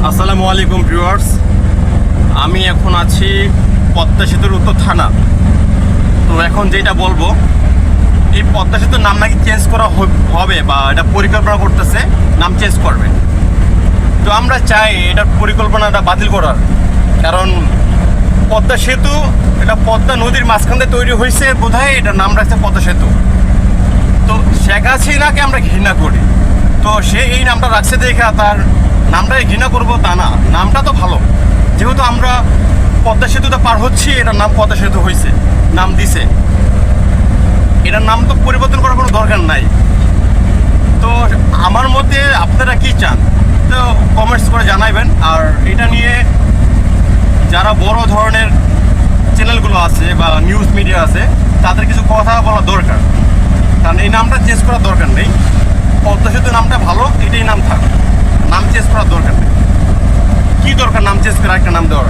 আসসালামু আলাইকুম ভিউয়ার্স, আমি এখন আছি পদ্মা সেতুর উত্তর থানা। তো এখন যেটা বলবো, এই পদ্মা সেতুর নাম নাকি চেঞ্জ করা হবে বা এটা পরিকল্পনা করতেছে, নাম চেঞ্জ করবে। তো আমরা চাই এটার পরিকল্পনাটা বাতিল করার, কারণ পদ্মা সেতু এটা পদ্মা নদীর মাঝখান দিয়ে তৈরি হয়েছে, বোধহয় এটার নাম রাখছে পদ্মা সেতু। তো শেখ হাসিনাকে আমরা ঘৃণা করি, তো সে এই নামটা রাখছে দেখে তার নামটাই ঘৃণা করবো তা না, নামটা তো ভালো। যেহেতু আমরা পদ্মা সেতুটা পার হচ্ছি, এটার নাম পদ্মা সেতু হয়েছে, নাম দিছে, এটার নাম তো পরিবর্তন করার কোনো দরকার নাই। তো আমার মতে আপনারা কি চান তো কমেন্টস করে জানাইবেন। আর এটা নিয়ে যারা বড় ধরনের চ্যানেলগুলো আছে বা নিউজ মিডিয়া আছে, তাদের কিছু কথা বলা দরকার, কারণ এই নামটা চেঞ্জ করার দরকার নেই। পদ্মা সেতু নামটা ভালো, এটাই নাম থাক, নাম চেঞ্জ করার দরকার নেই। কী দরকার নাম চেঞ্জ করে একটা নাম দেওয়ার?